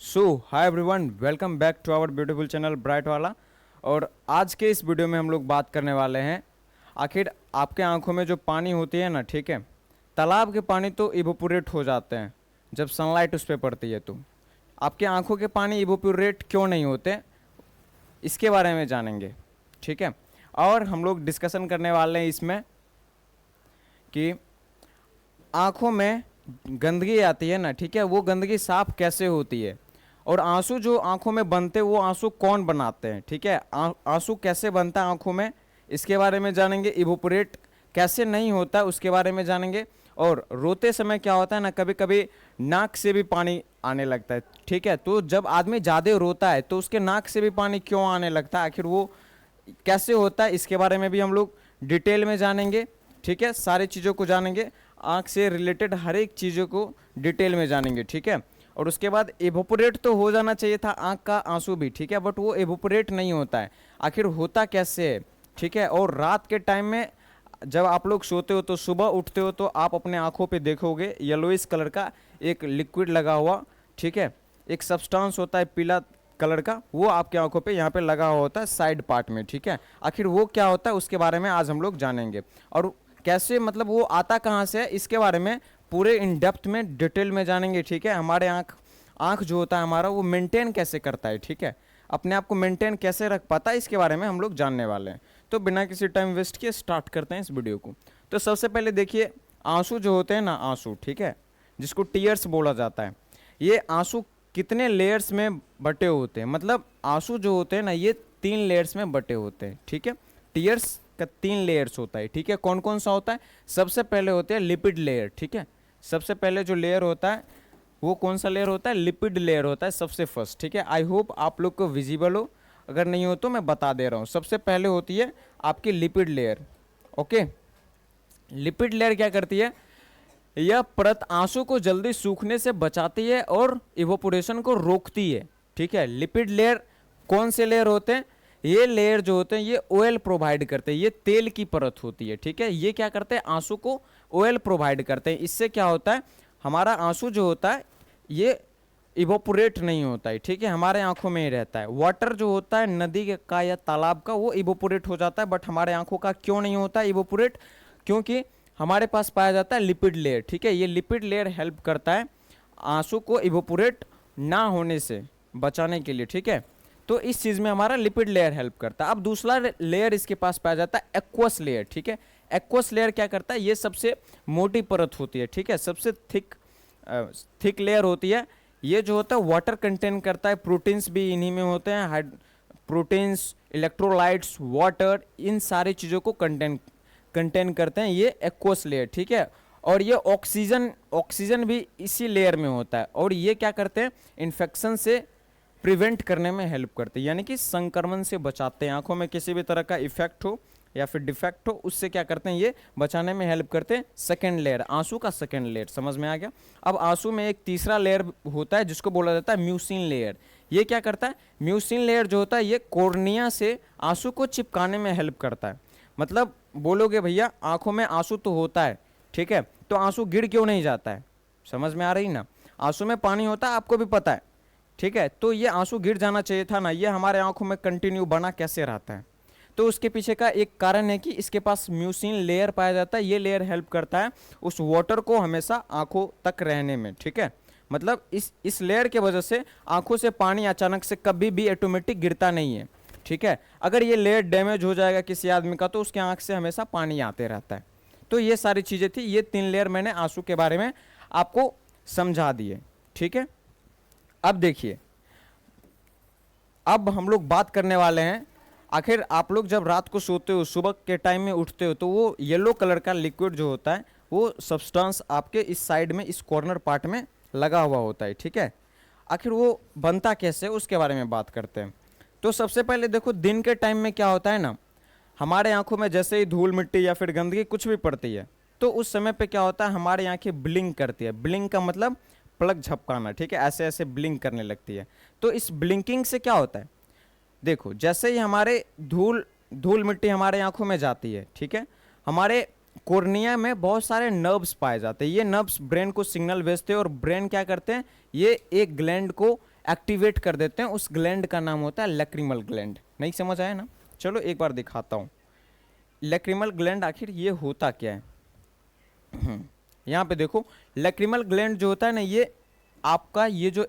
So hi everyone, welcome back to our beautiful channel bright वाला। और आज के इस वीडियो में हम लोग बात करने वाले हैं, आखिर आपके आंखों में जो पानी होती है ना, ठीक है, तालाब के पानी तो इवोपोरेट हो जाते हैं जब सनलाइट उस पर पड़ती है। तो आपके आंखों के पानी इवोपोरेट क्यों नहीं होते, इसके बारे में जानेंगे, ठीक है। और हम लोग डिस्कशन करने वाले हैं इसमें कि आंखों में गंदगी आती है ना, ठीक है, वो गंदगी साफ कैसे होती है, और आंसू जो आंखों में बनते हैं वो आंसू कौन बनाते हैं, ठीक है। आंसू कैसे बनता है आंखों में, इसके बारे में जानेंगे। इवोपोरेट कैसे नहीं होता उसके बारे में जानेंगे। और रोते समय क्या होता है ना, कभी कभी नाक से भी पानी आने लगता है, ठीक है। तो जब आदमी ज़्यादा रोता है तो उसके नाक से भी पानी क्यों आने लगता है, आखिर वो कैसे होता है, इसके बारे में भी हम लोग डिटेल में जानेंगे, ठीक है। सारी चीज़ों को जानेंगे, आँख से रिलेटेड हर एक चीज़ों को डिटेल में जानेंगे, ठीक है। और उसके बाद एवोपोरेट तो हो जाना चाहिए था आँख का आंसू भी, ठीक है, बट वो एवोपोरेट नहीं होता है। आखिर होता कैसे है, ठीक है। और रात के टाइम में जब आप लोग सोते हो तो सुबह उठते हो तो आप अपने आँखों पे देखोगे येलोइस कलर का एक लिक्विड लगा हुआ, ठीक है, एक सब्सटेंस होता है पीला कलर का, वो आपके आंखों पे यहाँ पे लगा हुआ होता है साइड पार्ट में, ठीक है। आखिर वो क्या होता है उसके बारे में आज हम लोग जानेंगे। और कैसे, मतलब वो आता कहाँ से है, इसके बारे में पूरे इन डेप्थ में डिटेल में जानेंगे, ठीक है। हमारे आँख जो होता है हमारा, वो मेंटेन कैसे करता है, ठीक है, अपने आप को मेंटेन कैसे रख पाता है, इसके बारे में हम लोग जानने वाले हैं। तो बिना किसी टाइम वेस्ट किए स्टार्ट करते हैं इस वीडियो को। तो सबसे पहले देखिए, आंसू जो होते हैं ना, आंसू, ठीक है, जिसको टीयर्स बोला जाता है, ये आंसू कितने लेयर्स में बटे होते हैं। मतलब आंसू जो होते हैं ना, ये 3 लेयर्स में बटे होते हैं, ठीक है। टीयर्स का 3 लेयर्स होता है, ठीक है। कौन कौन सा होता है, सबसे पहले होते हैं लिपिड लेयर, ठीक है। सबसे पहले जो लेयर होता है वो कौन सा लेयर होता है, लिपिड लेयर होता है सबसे फर्स्ट, ठीक है। आई होप आप लोग को विजिबल हो, अगर नहीं हो तो मैं बता दे रहा हूँ। सबसे पहले होती है आपकी lipid layer, okay. Lipid layer क्या करती है, यह परत आंसू को जल्दी सूखने से बचाती है और इवोपोरेशन को रोकती है, ठीक है। लिपिड लेयर कौन से लेयर होते हैं, ये लेयर जो होते हैं ये ऑयल प्रोवाइड करते हैं, ये तेल की परत होती है, ठीक है। ये क्या करते हैं, आंसू को ऑयल प्रोवाइड करते हैं। इससे क्या होता है, हमारा आंसू जो होता है ये इवोपोरेट नहीं होता है, ठीक है, हमारे आंखों में ही रहता है। वाटर जो होता है नदी का या तालाब का, वो इवोपोरेट हो जाता है, बट हमारे आंखों का क्यों नहीं होता है इवोपोरेट, क्योंकि हमारे पास पाया जाता है लिपिड लेयर, ठीक है। ये लिपिड लेयर हेल्प करता है आंसू को इवोपोरेट ना होने से बचाने के लिए, ठीक है। तो इस चीज़ में हमारा लिपिड लेयर हेल्प करता है। अब दूसरा लेयर इसके पास पाया जाता है एक्वस लेयर, ठीक है। एक्वस लेयर क्या करता है, ये सबसे मोटी परत होती है, ठीक है, सबसे थिक लेयर होती है। ये जो होता है वाटर कंटेन करता है, प्रोटीन्स भी इन्हीं में होते हैं, प्रोटीन्स, इलेक्ट्रोलाइट्स, वाटर, इन सारी चीज़ों को कंटेन करते हैं ये एक्वस लेयर, ठीक है। और ये ऑक्सीजन भी इसी लेयर में होता है, और ये क्या करते हैं, इन्फेक्शन से प्रिवेंट करने में हेल्प करते हैं, यानी कि संक्रमण से बचाते हैं। आंखों में किसी भी तरह का इफेक्ट हो या फिर डिफेक्ट हो, उससे क्या करते हैं, ये बचाने में हेल्प करते हैं। सेकेंड लेयर, आंसू का सेकेंड लेयर, समझ में आ गया। अब आंसू में एक तीसरा लेयर होता है जिसको बोला जाता है म्यूसिन लेयर। ये क्या करता है, म्यूसिन लेयर जो होता है ये कॉर्निया से आंसू को चिपकाने में हेल्प करता है। मतलब बोलोगे भैया आंखों में आंसू तो होता है, ठीक है, तो आंसू गिर क्यों नहीं जाता है, समझ में आ रही ना। आंसू में पानी होता है, आपको भी पता है, ठीक है, तो ये आंसू गिर जाना चाहिए था ना, ये हमारे आंखों में कंटिन्यू बना कैसे रहता है। तो उसके पीछे का एक कारण है कि इसके पास म्यूसिन लेयर पाया जाता है। ये लेयर हेल्प करता है उस वाटर को हमेशा आंखों तक रहने में, ठीक है। मतलब इस लेयर के वजह से आंखों से पानी अचानक से कभी भी ऑटोमेटिक गिरता नहीं है, ठीक है। अगर ये लेयर डैमेज हो जाएगा किसी आदमी का तो उसके आंख से हमेशा पानी आते रहता है। तो ये सारी चीज़ें थी, ये 3 लेयर मैंने आंसू के बारे में आपको समझा दिए, ठीक है। अब देखिए, अब हम लोग बात करने वाले हैं, आखिर आप लोग जब रात को सोते हो सुबह के टाइम में उठते हो तो वो येलो कलर का लिक्विड जो होता है वो सब्सटेंस आपके इस साइड में, इस कॉर्नर पार्ट में लगा हुआ होता है, ठीक है। आखिर वो बनता कैसे उसके बारे में बात करते हैं। तो सबसे पहले देखो, दिन के टाइम में क्या होता है ना, हमारे आंखों में जैसे ही धूल मिट्टी या फिर गंदगी कुछ भी पड़ती है तो उस समय पे क्या होता है, हमारी आंखें ब्लिंक करती है। ब्लिंक का मतलब पलक झपकाना, ठीक है, ऐसे ऐसे ब्लिंक करने लगती है। तो इस ब्लिंकिंग से क्या होता है, देखो जैसे ही हमारे धूल मिट्टी हमारे आंखों में जाती है, ठीक है, हमारे कॉर्निया में बहुत सारे नर्व्स पाए जाते हैं। ये नर्व्स ब्रेन को सिग्नल भेजते हैं और ब्रेन क्या करते हैं, ये एक ग्लैंड को एक्टिवेट कर देते हैं, उस ग्लैंड का नाम होता है लैक्रिमल ग्लैंड। नहीं समझ आया ना? चलो एक बार दिखाता हूँ लैक्रिमल ग्लैंड आखिर ये होता क्या है। यहाँ पे देखो, लैक्रिमल ग्लैंड जो होता है ना, ये आपका ये जो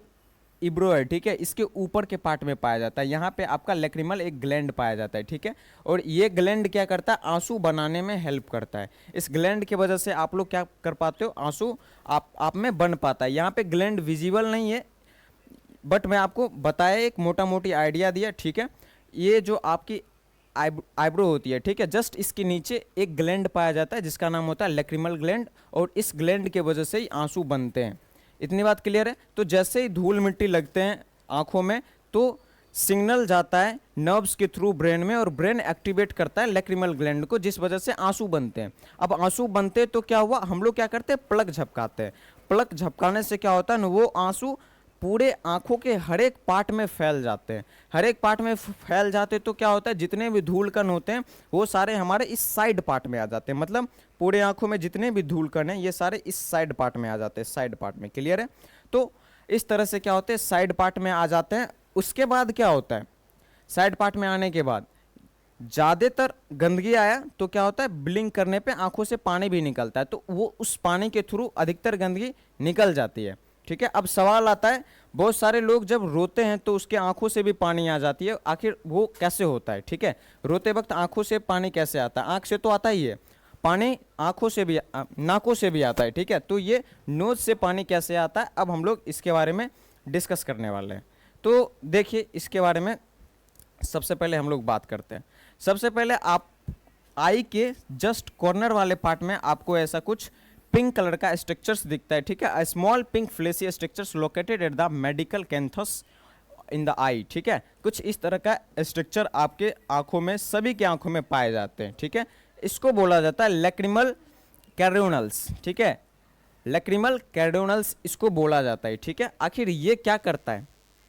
इब्रो है, ठीक है, इसके ऊपर के पार्ट में पाया जाता है। यहाँ पे आपका लैक्रिमल एक ग्लैंड पाया जाता है, ठीक है। और ये ग्लैंड क्या करता है, आंसू बनाने में हेल्प करता है। इस ग्लैंड की वजह से आप लोग क्या कर पाते हो, आंसू आप में बन पाता है। यहाँ पे ग्लैंड विजिबल नहीं है, बट मैं आपको बताया, एक मोटा मोटी आइडिया दिया, ठीक है। ये जो आपकी आईब्रो होती है, ठीक है, जस्ट इसके नीचे एक ग्लैंड पाया जाता है जिसका नाम होता है लैक्रिमल ग्लैंड, और इस ग्लैंड के वजह से ही आंसू बनते हैं। इतनी बात क्लियर है? तो जैसे ही धूल मिट्टी लगते हैं आंखों में, तो सिग्नल जाता है नर्व्स के थ्रू ब्रेन में, और ब्रेन एक्टिवेट करता है लैक्रिमल ग्लैंड को, जिस वजह से आंसू बनते हैं। अब आंसू बनते तो क्या हुआ, हम लोग क्या करते हैं, प्लक झपकाते हैं। प्लक झपकाने से क्या होता है ना, वो आंसू पूरे आंखों के हर एक पार्ट में फैल जाते हैं। हर एक पार्ट में फैल जाते तो क्या होता है, जितने भी धूल कण होते हैं वो सारे हमारे इस साइड पार्ट में आ जाते हैं। मतलब पूरे आंखों में जितने भी धूल कण हैं ये सारे इस साइड पार्ट में आ जाते हैं, साइड पार्ट में। क्लियर है? तो इस तरह से क्या होते हैं, साइड पार्ट में आ जाते हैं। उसके बाद क्या होता है, साइड पार्ट में आने के बाद ज़्यादातर गंदगी आया तो क्या होता है, ब्लिंक करने पे आंखों से पानी भी निकलता है, तो वो उस पानी के थ्रू अधिकतर गंदगी निकल जाती है, ठीक है। अब सवाल आता है, बहुत सारे लोग जब रोते हैं तो उसके आंखों से भी पानी आ जाती है, आखिर वो कैसे होता है, ठीक है। रोते वक्त आंखों से पानी कैसे आता है, आंख से तो आता ही है पानी, आंखों से भी नाकों से भी आता है, ठीक है। तो ये नोज से पानी कैसे आता है, अब हम लोग इसके बारे में डिस्कस करने वाले हैं। तो देखिए, इसके बारे में सबसे पहले हम लोग बात करते हैं। सबसे पहले आप आई के जस्ट कॉर्नर वाले पार्ट में आपको ऐसा कुछ पिंक कलर का स्ट्रक्चर्स दिखता है, ठीक है। Small pink fleshy structures located at the medical canthus in the eye, ठीक है। कुछ इस तरह का स्ट्रक्चर आपके आंखों में, सभी के आंखों में पाए जाते हैं, ठीक है। इसको बोला जाता है लैक्रिमल कैरोनल्स, ठीक है। लैक्रिमल कैरोनल्स इसको बोला जाता है, ठीक है। आखिर ये क्या करता है,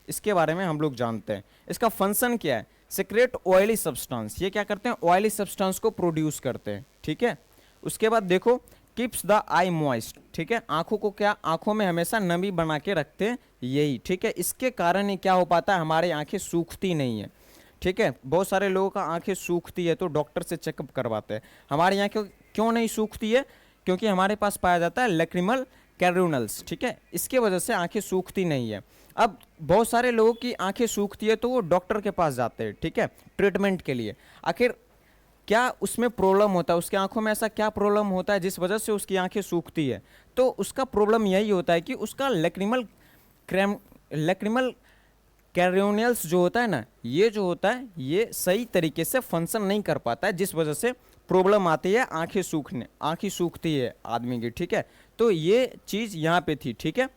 इसके बारे में हम लोग जानते हैं। इसका फंक्शन क्या है, सीक्रेट ऑयली सब्सटेंस, ये क्या करते हैं, ऑयली सब्सटेंस को प्रोड्यूस करते हैं, ठीक है। उसके बाद देखो, कीप्स द आई मॉइस्ट, ठीक है। आंखों को क्या, आंखों में हमेशा नमी बना के रखते हैं यही, ठीक है। इसके कारण ही क्या हो पाता है, हमारी आंखें सूखती नहीं है, ठीक है। बहुत सारे लोगों का आंखें सूखती है तो डॉक्टर से चेकअप करवाते हैं। हमारी आंखें क्यों नहीं सूखती है, क्योंकि हमारे पास पाया जाता है लैक्रिमल कैरोनल्स, ठीक है। इसके वजह से आंखें सूखती नहीं है। अब बहुत सारे लोगों की आंखें सूखती है तो वो डॉक्टर के पास जाते हैं, ठीक है, ट्रीटमेंट के लिए। आखिर क्या उसमें प्रॉब्लम होता है, उसकी आंखों में ऐसा क्या प्रॉब्लम होता है जिस वजह से उसकी आंखें सूखती है, तो उसका प्रॉब्लम यही होता है कि उसका लैक्रिमल कैरोनियल्स जो होता है ना, ये जो होता है ये सही तरीके से फंक्शन नहीं कर पाता है, जिस वजह से प्रॉब्लम आती है आंखें सूखती है आदमी की, ठीक है। तो ये चीज़ यहाँ पे थी, ठीक है।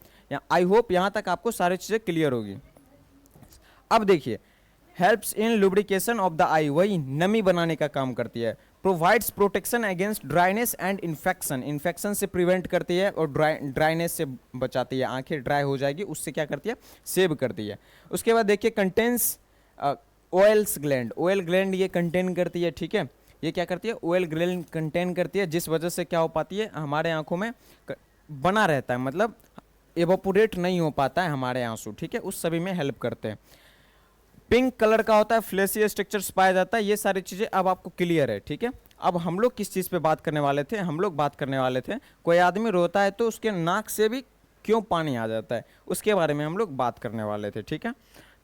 आई होप यहाँ तक आपको सारी चीज़ें क्लियर होगी। अब देखिए, helps in lubrication of the eye, वही नमी बनाने का काम करती है। Provides protection against dryness and infection, infection से प्रिवेंट करती है और ड्राइनेस से बचाती है। आंखें ड्राई हो जाएगी उससे क्या करती है, सेव करती है। उसके बाद देखिए, contains oils gland, oil gland ये कंटेन करती है, ठीक है। ये क्या करती है, ऑयल ग्लैंड कंटेन करती है, जिस वजह से क्या हो पाती है, हमारे आंखों में बना रहता है, मतलब एवोपोरेट नहीं हो पाता है हमारे आंसू, ठीक है, उस सभी में हेल्प करते हैं। पिंक कलर का होता है, फ्लेसी स्ट्रक्चर्स पाया जाता है। ये सारी चीज़ें अब आपको क्लियर है, ठीक है। अब हम लोग किस चीज़ पे बात करने वाले थे, हम लोग बात करने वाले थे कोई आदमी रोता है तो उसके नाक से भी क्यों पानी आ जाता है, उसके बारे में हम लोग बात करने वाले थे, ठीक है।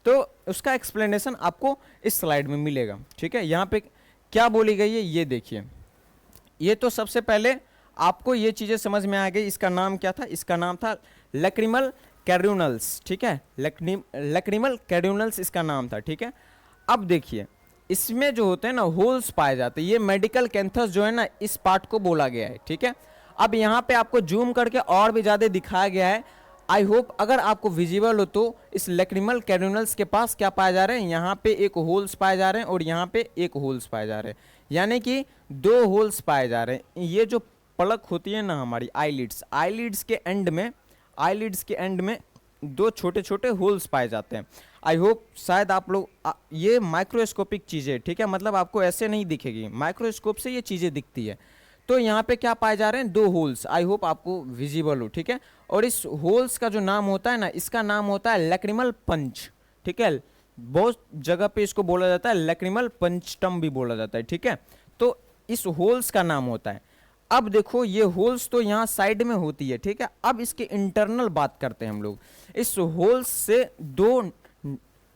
तो उसका एक्सप्लेनेशन आपको इस स्लाइड में मिलेगा, ठीक है। यहाँ पे क्या बोली गई है ये देखिए। ये तो सबसे पहले आपको ये चीज़ें समझ में आ गई। इसका नाम क्या था, इसका नाम था लैक्रिमल कैरोनल्स, ठीक है। लैक्रिमल कैरोनल्स इसका नाम था, ठीक है। अब देखिए, इसमें जो होते हैं ना होल्स पाए जाते हैं, ये मेडिकल कैंथस जो है ना इस पार्ट को बोला गया है, ठीक है। अब यहाँ पे आपको जूम करके और भी ज़्यादा दिखाया गया है। आई होप अगर आपको विजिबल हो तो इस लैक्रिमल कैरोनल्स के पास क्या पाए जा रहे हैं, यहाँ पे एक होल्स पाए जा रहे हैं और यहाँ पे एक होल्स पाए जा रहे हैं, यानी कि 2 होल्स पाए जा रहे हैं। ये जो पलक होती है ना हमारी आईलिड्स के एंड में 2 छोटे छोटे होल्स पाए जाते हैं। आई होप शायद आप लोग ये माइक्रोस्कोपिक चीज़ें, ठीक है, मतलब आपको ऐसे नहीं दिखेगी, माइक्रोस्कोप से ये चीज़ें दिखती है। तो यहाँ पे क्या पाए जा रहे हैं, 2 होल्स। आई होप आपको विजिबल हो, ठीक है। और इस होल्स का जो नाम होता है ना, इसका नाम होता है लैक्रिमल पंच, ठीक है। बहुत जगह पे इसको बोला जाता है लैक्रिमल पंचटम भी बोला जाता है, ठीक है। तो इस होल्स का नाम होता है। अब देखो ये होल्स तो यहाँ साइड में होती है, ठीक है। अब इसके इंटरनल बात करते हैं हम लोग। इस होल्स से दो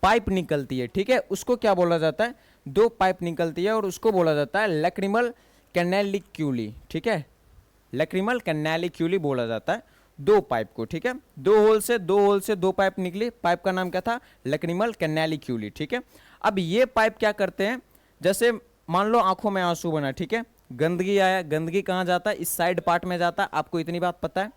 पाइप निकलती है, ठीक है। उसको क्या बोला जाता है, दो पाइप निकलती है और उसको बोला जाता है लैक्रिमल कैनालिक्यूली, ठीक है। लैक्रिमल कैनालिक्यूली बोला जाता है दो पाइप को, ठीक है। दो होल से दो पाइप निकली, पाइप का नाम क्या था, लैक्रिमल कैनालिक्यूली, ठीक है। अब ये पाइप क्या करते हैं, जैसे मान लो आंखों में आंसू बना, ठीक है, गंदगी आया, गंदगी कहाँ जाता है, इस साइड पार्ट में जाता है, आपको इतनी बात पता है,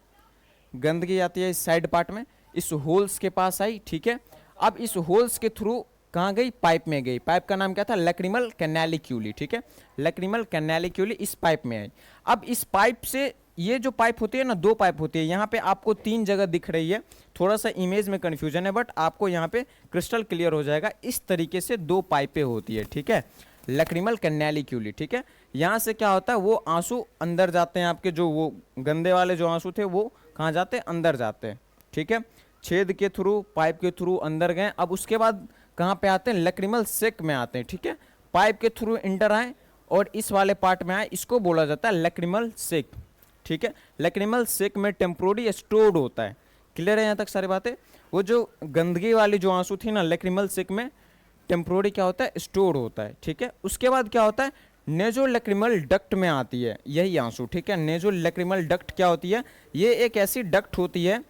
गंदगी आती है इस साइड पार्ट में, इस होल्स के पास आई, ठीक है। अब इस होल्स के थ्रू कहाँ गई, पाइप में गई, पाइप का नाम क्या था, लैक्रिमल कैनालिक्यूली, ठीक है। लैक्रिमल कैनालिक्यूली इस पाइप में आई। अब इस पाइप से, ये जो पाइप होती है ना, दो पाइप होती है, यहाँ पे आपको तीन जगह दिख रही है, थोड़ा सा इमेज में कंफ्यूजन है, बट आपको यहाँ पे क्रिस्टल क्लियर हो जाएगा। इस तरीके से दो पाइपें होती है, ठीक है, लैक्रिमल कैनालिक्यूली, ठीक है। यहाँ से क्या होता है, वो आंसू अंदर जाते हैं, आपके जो वो गंदे वाले जो आंसू थे वो कहाँ जाते हैं, अंदर जाते हैं, ठीक है। छेद के थ्रू, पाइप के थ्रू अंदर गए। अब उसके बाद कहाँ पे आते हैं, लैक्रिमल सेक में आते हैं, ठीक है। पाइप के थ्रू इंटर आए और इस वाले पार्ट में आए, इसको बोला जाता है लैक्रिमल सेक, ठीक है। लैक्रिमल सेक में टेम्पोररी स्टोर्ड होता है। क्लियर है यहाँ तक सारी बातें। वो जो गंदगी वाली जो आंसू थी ना, लैक्रिमल सेक में टेम्पोररी क्या होता है, स्टोर होता है, ठीक है। उसके बाद क्या होता है, नेजो लैक्रिमल डक्ट में आती है यही आंसू, ठीक है। नेजो लैक्रिमल डक्ट क्या होती है, ये एक ऐसी डक्ट होती है,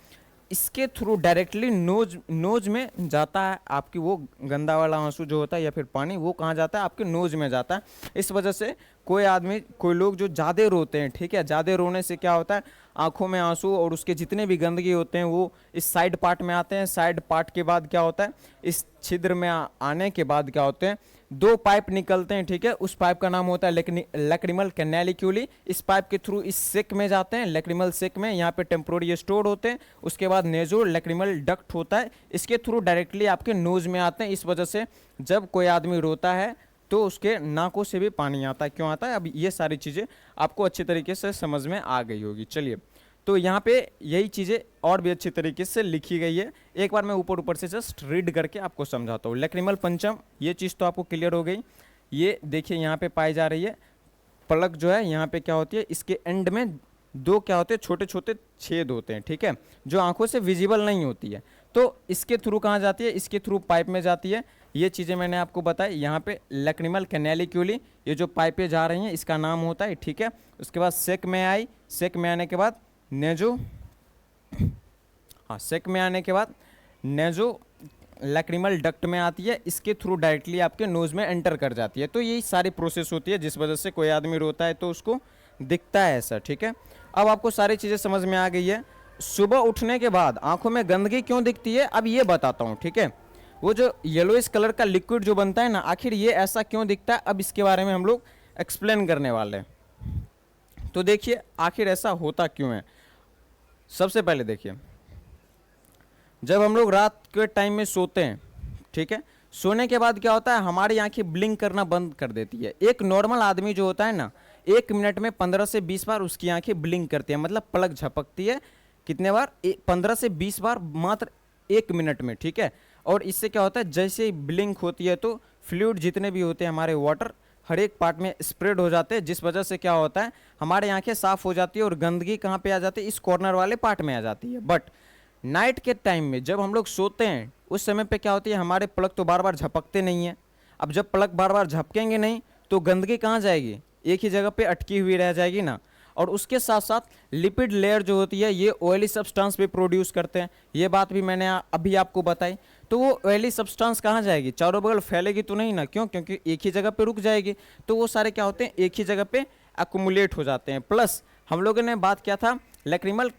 इसके थ्रू डायरेक्टली नोज में जाता है। आपकी वो गंदा वाला आंसू जो होता है या फिर पानी, वो कहाँ जाता है, आपके नोज में जाता है। इस वजह से कोई आदमी, कोई लोग जो ज़्यादा रोते हैं, ठीक है, ज़्यादा रोने से क्या होता है, आंखों में आंसू और उसके जितने भी गंदगी होते हैं वो इस साइड पार्ट में आते हैं। साइड पार्ट के बाद क्या होता है, इस छिद्र में आने के बाद क्या होते हैं, दो पाइप निकलते हैं, ठीक है। उस पाइप का नाम होता है लैक्रिमल कैनालिक्यूली। इस पाइप के थ्रू इस सेक में जाते हैं, लैक्रिमल सेक में, यहाँ पे टेम्पोररी स्टोर होते हैं। उसके बाद नेजो लैक्रिमल डक्ट होता है, इसके थ्रू डायरेक्टली आपके नोज में आते हैं। इस वजह से जब कोई आदमी रोता है तो उसके नाकों से भी पानी आता है। क्यों आता है, अब ये सारी चीज़ें आपको अच्छी तरीके से समझ में आ गई होगी। चलिए, तो यहाँ पे यही चीज़ें और भी अच्छी तरीके से लिखी गई है। एक बार मैं ऊपर ऊपर से जस्ट रीड करके आपको समझाता हूँ। लैक्रिमल पंचम, ये चीज़ तो आपको क्लियर हो गई। ये देखिए यहाँ पे पाई जा रही है पलक जो है, यहाँ पे क्या होती है, इसके एंड में दो क्या होते हैं, छोटे छोटे छेद होते हैं, ठीक है, जो आंखों से विजिबल नहीं होती है। तो इसके थ्रू कहाँ जाती है, इसके थ्रू पाइप में जाती है। ये चीज़ें मैंने आपको बताई। यहाँ पे लैक्रिमल कैनालिक्यूली, ये जो पाइपें जा रही हैं इसका नाम होता है, ठीक है। उसके बाद सेक में आई, सेक में आने के बाद नेजो, हाँ, सेक में आने के बाद नेजो लैक्रिमल डक्ट में आती है, इसके थ्रू डायरेक्टली आपके नोज में एंटर कर जाती है। तो यही सारी प्रोसेस होती है, जिस वजह से कोई आदमी रोता है तो उसको दिखता है ऐसा, ठीक है। अब आपको सारी चीज़ें समझ में आ गई है। सुबह उठने के बाद आंखों में गंदगी क्यों दिखती है, अब ये बताता हूँ, ठीक है। वो जो येलोइश कलर का लिक्विड जो बनता है ना, आखिर ये ऐसा क्यों दिखता है, अब इसके बारे में हम लोग एक्सप्लेन करने वाले हैं। तो देखिए आखिर ऐसा होता क्यों है। सबसे पहले देखिए, जब हम लोग रात के टाइम में सोते हैं, ठीक है, सोने के बाद क्या होता है, हमारी आंखें ब्लिंक करना बंद कर देती है। एक नॉर्मल आदमी जो होता है ना, 1 मिनट में 15 से 20 बार उसकी आंखें ब्लिंक करती है, मतलब पलक झपकती है। कितने बार, 15 से 20 बार मात्र 1 मिनट में, ठीक है। और इससे क्या होता है, जैसे ही ब्लिंक होती है तो फ्लूइड जितने भी होते हैं हमारे, वाटर हर एक पार्ट में स्प्रेड हो जाते हैं, जिस वजह से क्या होता है, हमारी आंखें साफ हो जाती है और गंदगी कहाँ पे आ जाती है, इस कॉर्नर वाले पार्ट में आ जाती है। बट नाइट के टाइम में जब हम लोग सोते हैं, उस समय पे क्या होती है, हमारे पलक तो बार बार झपकते नहीं हैं। अब जब पलक बार बार झपकेंगे नहीं तो गंदगी कहाँ जाएगी, एक ही जगह पे अटकी हुई रह जाएगी ना। और उसके साथ साथ लिपिड लेयर जो होती है, ये ऑयली सब्सटेंस भी प्रोड्यूस करते हैं। ये बात भी मैंने अभी आपको बताई। तो वो ऑयली सब्सटेंस कहाँ जाएगी, चारों बगल फैलेगी तो नहीं ना, क्यों, क्योंकि एक ही जगह पे रुक जाएगी। तो वो सारे क्या होते हैं, एक ही जगह पे एक्युमुलेट हो जाते हैं। प्लस हम लोगों ने बात किया था लैक्रिमल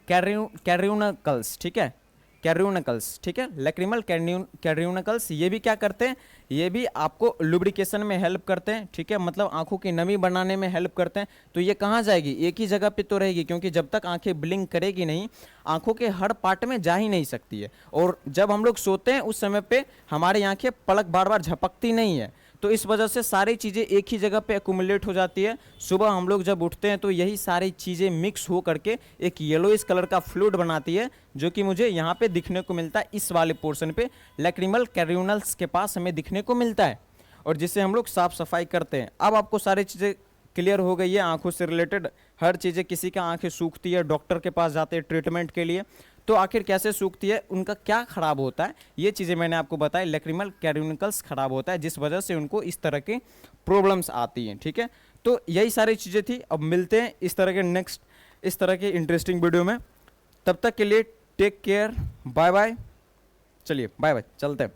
कैर्यूनकल्स, ठीक है, कैर्यूनकल्स, ठीक है, लैक्रिमल कैर्यूनकल्स, ये भी क्या करते हैं, ये भी आपको लुब्रिकेशन में हेल्प करते हैं, ठीक है, मतलब आंखों की नमी बनाने में हेल्प करते हैं। तो ये कहाँ जाएगी, एक ही जगह पे तो रहेगी, क्योंकि जब तक आंखें ब्लिंक करेगी नहीं, आंखों के हर पार्ट में जा ही नहीं सकती है। और जब हम लोग सोते हैं उस समय पे हमारी आंखें पलक बार बार झपकती नहीं है। तो इस वजह से सारी चीज़ें एक ही जगह पे एक्यूमुलेट हो जाती है। सुबह हम लोग जब उठते हैं तो यही सारी चीज़ें मिक्स हो करके एक येलोइश कलर का फ्लूइड बनाती है, जो कि मुझे यहाँ पे दिखने को मिलता है, इस वाले पोर्शन पे लैक्रिमल कैरिनल्स के पास हमें दिखने को मिलता है, और जिससे हम लोग साफ़ सफाई करते हैं। अब आपको सारी चीज़ें क्लियर हो गई है, आंखों से रिलेटेड हर चीज़ें। किसी का आंखें सूखती है, डॉक्टर के पास जाते हैं ट्रीटमेंट के लिए, तो आखिर कैसे सूखती है, उनका क्या खराब होता है, ये चीज़ें मैंने आपको बताई। लैक्रिमल कैरिनिकल्स खराब होता है, जिस वजह से उनको इस तरह की प्रॉब्लम्स आती हैं। ठीक है, तो यही सारी चीज़ें थी। अब मिलते हैं इस तरह के नेक्स्ट इस तरह के इंटरेस्टिंग वीडियो में। तब तक के लिए टेक केयर, बाय बाय। चलिए बाय बाय, चलते हैं।